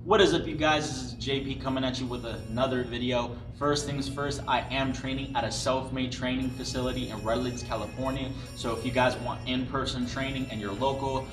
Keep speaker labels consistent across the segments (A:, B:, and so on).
A: What is up, you guys? This is JP coming at you with another video. First things first, I am training at a self-made training facility in Redlands, California. So if you guys want in-person training and you're local,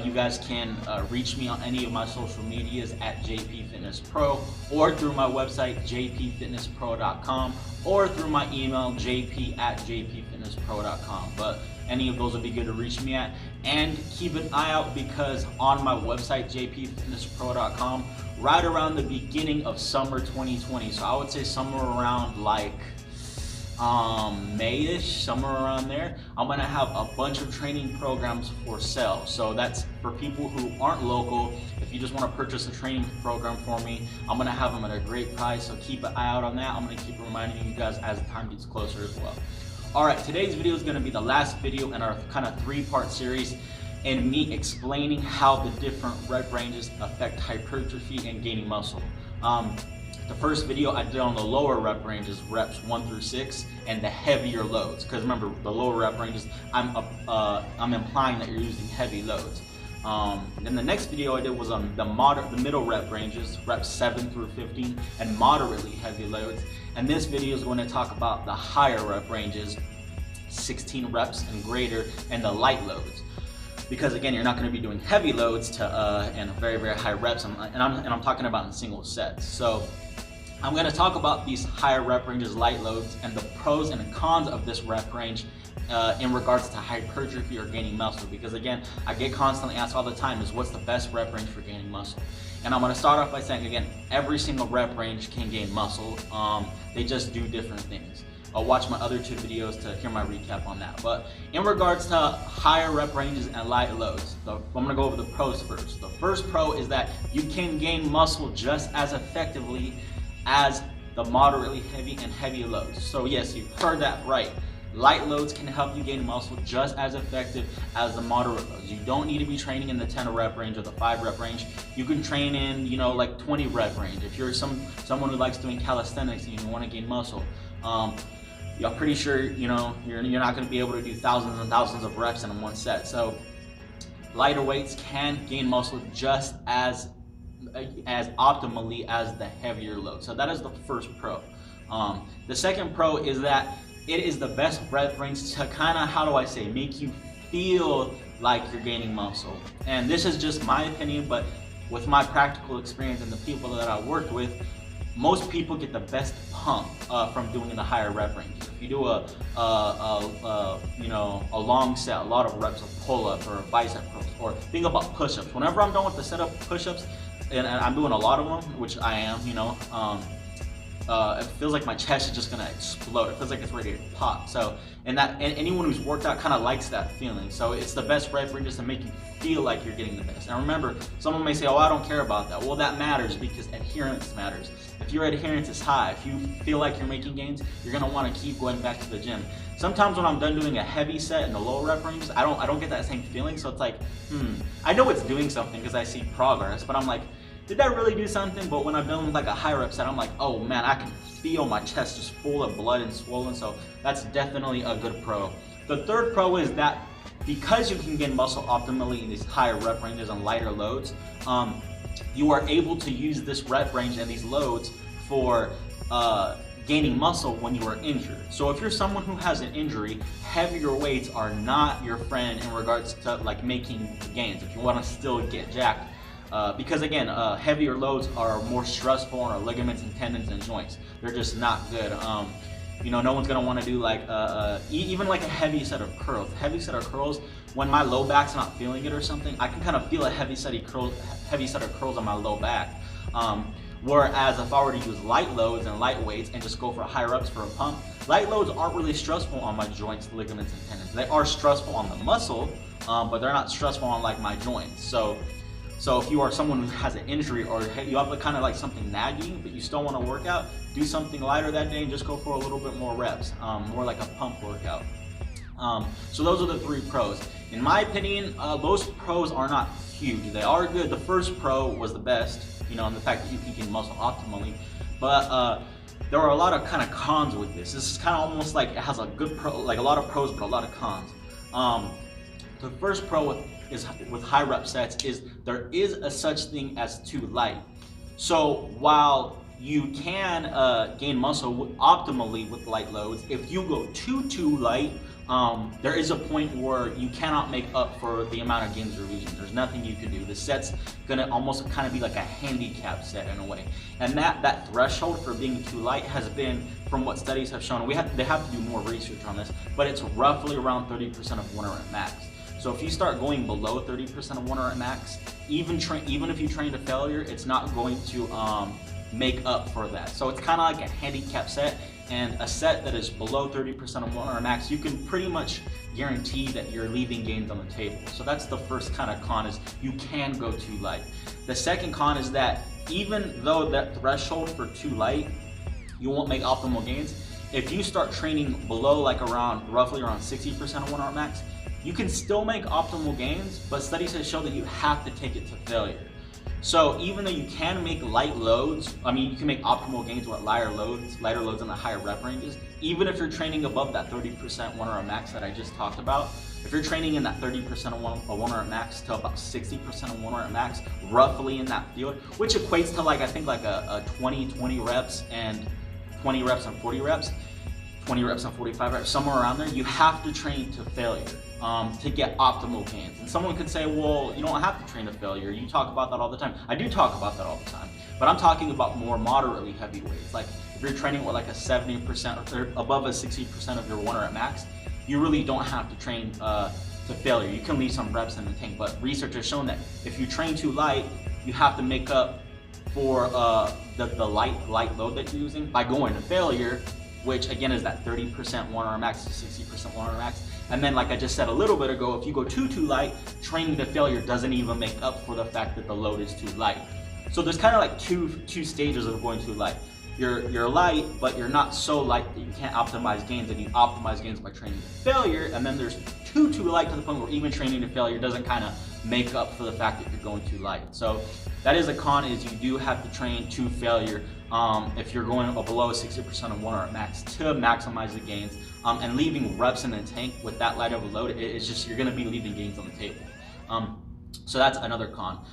A: you guys can reach me on any of my social medias at JP Fitness Pro, or through my website jpfitnesspro.com, or through my email jp@jpfitnesspro.com. But any of those would be good to reach me at. And keep an eye out, because on my website jpfitnesspro.com, right around the beginning of summer 2020, so I would say somewhere around like May-ish, somewhere around there, I'm gonna have a bunch of training programs for sale. So that's for people who aren't local. If you just want to purchase a training program for me, I'm gonna have them at a great price, so keep an eye out on that. I'm gonna keep reminding you guys as the time gets closer as well. Alright, today's video is going to be the last video in our kind of three-part series, and me explaining how the different rep ranges affect hypertrophy and gaining muscle. The first video I did on the lower rep ranges, reps 1 through 6, and the heavier loads. Because remember, the lower rep ranges, I'm implying that you're using heavy loads. Then the next video I did was on the middle rep ranges, reps 7 through 15, and moderately heavy loads. And this video is going to talk about the higher rep ranges, 16 reps and greater, and the light loads. Because again, you're not going to be doing heavy loads and very, very high reps, and I'm talking about in single sets. So I'm going to talk about these higher rep ranges, light loads, and the pros and cons of this rep range in regards to hypertrophy or gaining muscle. Because again, I get constantly asked all the time is, what's the best rep range for gaining muscle? And I'm going to start off by saying, again, every single rep range can gain muscle. They just do different things. I'll watch my other two videos to hear my recap on that. But in regards to higher rep ranges and light loads, I'm going to go over the pros first. The first pro is that you can gain muscle just as effectively as the moderately heavy and heavy loads. So yes, you've heard that right. Light loads can help you gain muscle just as effective as the moderate loads. You don't need to be training in the 10 rep range or the 5 rep range. You can train in, like 20 rep range. If you're someone who likes doing calisthenics and you want to gain muscle, I'm pretty sure you're not going to be able to do thousands and thousands of reps in one set. So lighter weights can gain muscle just as optimally as the heavier load. So that is the first pro. The second pro is that it is the best rep range to kind of, make you feel like you're gaining muscle. And this is just my opinion, but with my practical experience and the people that I worked with, most people get the best pump from doing the higher rep range. If you do a long set, a lot of reps of pull-up or bicep curls, or think about push-ups. Whenever I'm done with the setup push-ups, and I'm doing a lot of them, which I am, it feels like my chest is just gonna explode. It feels like it's ready to pop. So, and anyone who's worked out kind of likes that feeling. So it's the best rep range just to make you feel like you're getting the best. And remember, someone may say, "Oh, I don't care about that." Well, that matters, because adherence matters. If your adherence is high, if you feel like you're making gains, you're gonna want to keep going back to the gym. Sometimes when I'm done doing a heavy set in the low rep ranges, I don't get that same feeling. So it's like, I know it's doing something because I see progress, but I'm like, did that really do something? But when I'm done with like a high rep set, I'm like, oh man, I can feel my chest just full of blood and swollen. So that's definitely a good pro. The third pro is that because you can gain muscle optimally in these higher rep ranges and lighter loads, you are able to use this rep range and these loads for gaining muscle when you are injured. So if you're someone who has an injury, heavier weights are not your friend in regards to like making gains if you want to still get jacked. Because again, heavier loads are more stressful on our ligaments and tendons and joints. They're just not good. No one's gonna want to do like even like a heavy set of curls. Heavy set of curls, when my low back's not feeling it or something, I can kind of feel a heavy set of curls on my low back. Whereas if I were to use light loads and light weights and just go for higher reps for a pump, light loads aren't really stressful on my joints, ligaments, and tendons. They are stressful on the muscle, but they're not stressful on like my joints. So if you are someone who has an injury, or you have kind of like something nagging, but you still want to work out, do something lighter that day and just go for a little bit more reps, more like a pump workout. So those are the three pros. In my opinion, those pros are not huge. They are good. The first pro was the best, and the fact that you can gain muscle optimally. But there are a lot of kind of cons with this. This is kind of almost like it has a good pro, like a lot of pros, but a lot of cons. The first pro with high rep sets is there is a such thing as too light. So while you can gain muscle optimally with light loads, if you go too light, there is a point where you cannot make up for the amount of gains you're losing. There's nothing you can do. The set's gonna almost kind of be like a handicap set in a way. And that threshold for being too light has been, from what studies have shown, they have to do more research on this, but it's roughly around 30% of 1 rep max. So if you start going below 30% of 1 rep max, even if you train to failure, it's not going to make up for that. So it's kind of like a handicap set, and a set that is below 30% of 1 rep max, you can pretty much guarantee that you're leaving gains on the table. So that's the first kind of con, is you can go too light. The second con is that even though that threshold for too light, you won't make optimal gains. If you start training below roughly around 60% of 1 rep max, you can still make optimal gains, but studies have shown that you have to take it to failure. So even though you can make light loads, you can make optimal gains with lighter loads in the higher rep ranges, even if you're training above that 30% 1 rep max that I just talked about. If you're training in that 30% of 1 rep max to about 60% of 1 rep max, roughly in that field, which equates to a 20 reps and 20 reps and 40 reps, 20 reps and 45 reps, somewhere around there, you have to train to failure to get optimal gains. And someone could say, well, you don't have to train to failure. You talk about that all the time. I do talk about that all the time, but I'm talking about more moderately heavy weights. Like if you're training with like a 70% or above a 60% of your 1 rep max, you really don't have to train to failure. You can leave some reps in the tank, but research has shown that if you train too light, you have to make up for the light load that you're using by going to failure, which again is that 30% 1 rep max to 60% 1 rep max. And then, like I just said a little bit ago, if you go too light, training to failure doesn't even make up for the fact that the load is too light. So there's kind of like two stages of going too light. You're light, but you're not so light that you can't optimize gains, and you optimize gains by training to failure. And then there's too light to the point where even training to failure doesn't kind of make up for the fact that you're going too light. So that is a con, is you do have to train to failure if you're going below 60% of 1 rep max to maximize the gains, and leaving reps in the tank with that light of a load, it's just, you're going to be leaving gains on the table. So that's another con.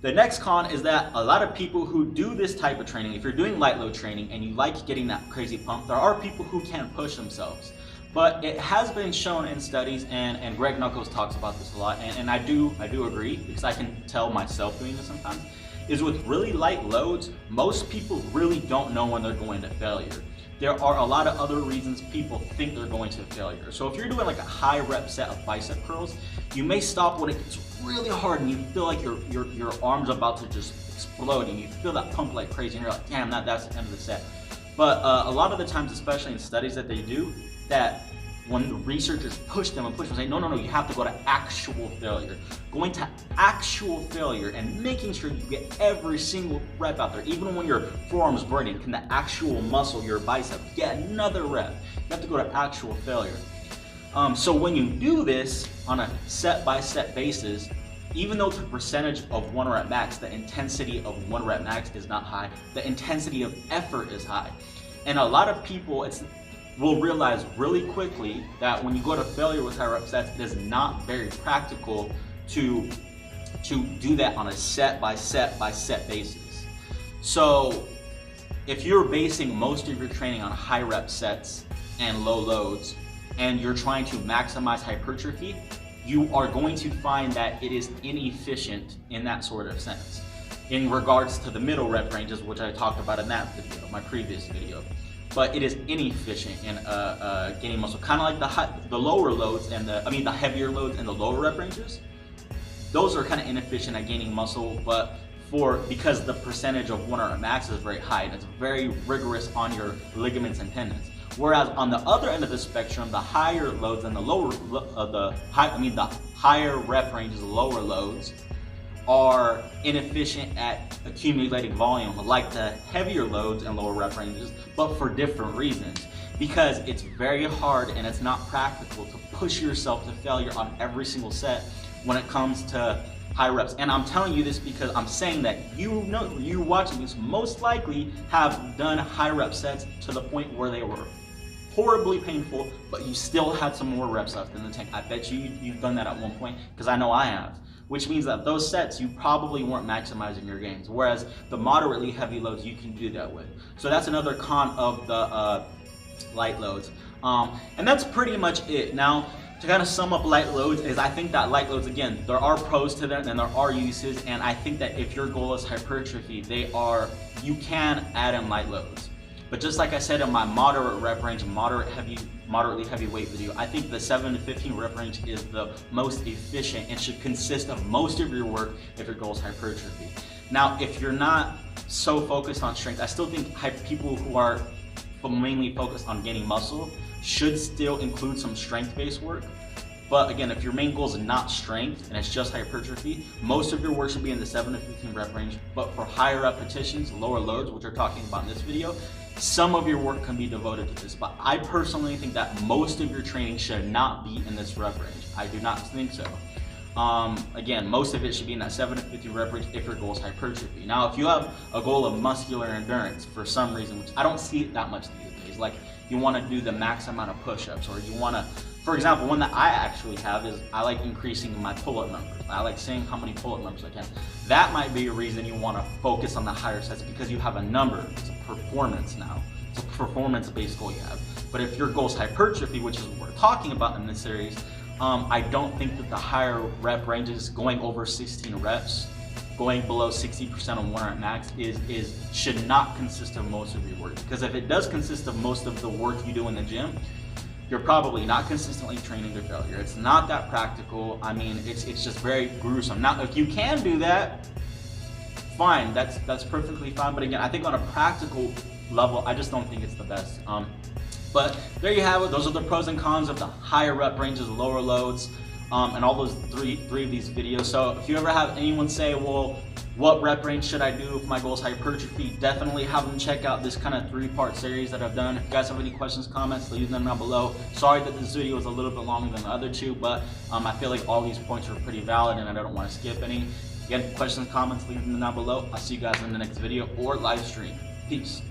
A: The next con is that a lot of people who do this type of training, if you're doing light load training and you like getting that crazy pump, there are people who can push themselves. But it has been shown in studies, and Greg Nuckols talks about this a lot, and I do agree, because I can tell myself doing this sometimes, is with really light loads, most people really don't know when they're going to failure. There are a lot of other reasons people think they're going to failure. So if you're doing like a high rep set of bicep curls, you may stop when it gets really hard and you feel like your arm's about to just explode, and you feel that pump like crazy, and you're like, damn, that's the end of the set. But a lot of the times, especially in studies that they do, that when the researchers push them and say, no, you have to go to actual failure. Going to actual failure and making sure you get every single rep out there, even when your forearm's burning, can the actual muscle, your bicep, get another rep? You have to go to actual failure. So when you do this on a set-by-set basis, even though the percentage of 1 rep max, the intensity of 1 rep max is not high, the intensity of effort is high. And a lot of people will realize really quickly that when you go to failure with high rep sets, it is not very practical to do that on a set by set basis. So if you're basing most of your training on high rep sets and low loads, and you're trying to maximize hypertrophy, you are going to find that it is inefficient in that sort of sense. In regards to the middle rep ranges, which I talked about in that video, my previous video. But it is inefficient in gaining muscle. Kind of like the lower loads and the heavier loads and the lower rep ranges. Those are kind of inefficient at gaining muscle, but because the percentage of 1 rep max is very high, and it's very rigorous on your ligaments and tendons. Whereas on the other end of the spectrum, the higher loads and the higher rep ranges, the lower loads, are inefficient at accumulating volume, like the heavier loads and lower rep ranges, but for different reasons. Because it's very hard and it's not practical to push yourself to failure on every single set when it comes to high reps. And I'm telling you this because I'm saying that you watching this most likely have done high rep sets to the point where they were horribly painful, but you still had some more reps left in the tank. I bet you've done that at one point, because I know I have. which means that those sets you probably weren't maximizing your gains. Whereas the moderately heavy loads you can do that with. So that's another con of the light loads. And that's pretty much it. Now, to kind of sum up light loads is I think that light loads, again, there are pros to them and there are uses, and I think that if your goal is hypertrophy, you can add in light loads. But just like I said in my moderate rep range, moderately heavy weight video, I think the 7 to 15 rep range is the most efficient and should consist of most of your work if your goal is hypertrophy. Now, if you're not so focused on strength, I still think people who are mainly focused on gaining muscle should still include some strength-based work. But again, if your main goal is not strength and it's just hypertrophy, most of your work should be in the 7 to 15 rep range. But for higher repetitions, lower loads, which we're talking about in this video, some of your work can be devoted to this. But I personally think that most of your training should not be in this rep range. I do not think so. Again, most of it should be in that 7 to 15 rep range if your goal is hypertrophy. Now, if you have a goal of muscular endurance for some reason, which I don't see it that much these days, like you want to do the max amount of push-ups, or you want to, for example, one that I actually have is I like increasing my pull-up numbers. I like seeing how many pull-up numbers I can. That might be a reason you want to focus on the higher sets, because you have a number. It's a performance now. It's a performance-based goal you have. But if your goal is hypertrophy, which is what we're talking about in this series, I don't think that the higher rep ranges, going over 16 reps, going below 60% on 1 rep max should not consist of most of your work. Because if it does consist of most of the work you do in the gym, you're probably not consistently training to failure. It's not that practical. I mean, it's just very gruesome. Now, if you can do that, fine. That's perfectly fine. But again, I think on a practical level, I just don't think it's the best. But there you have it. Those are the pros and cons of the higher rep ranges, lower loads, and all those three of these videos. So if you ever have anyone say, well, what rep range should I do if my goal is hypertrophy, definitely have them check out this kind of 3-part series that I've done. If you guys have any questions, comments, leave them down below. Sorry that this video was a little bit longer than the other two, but I feel like all these points are pretty valid and I don't want to skip any. Again, questions, comments, leave them down below. I'll see you guys in the next video or live stream. Peace.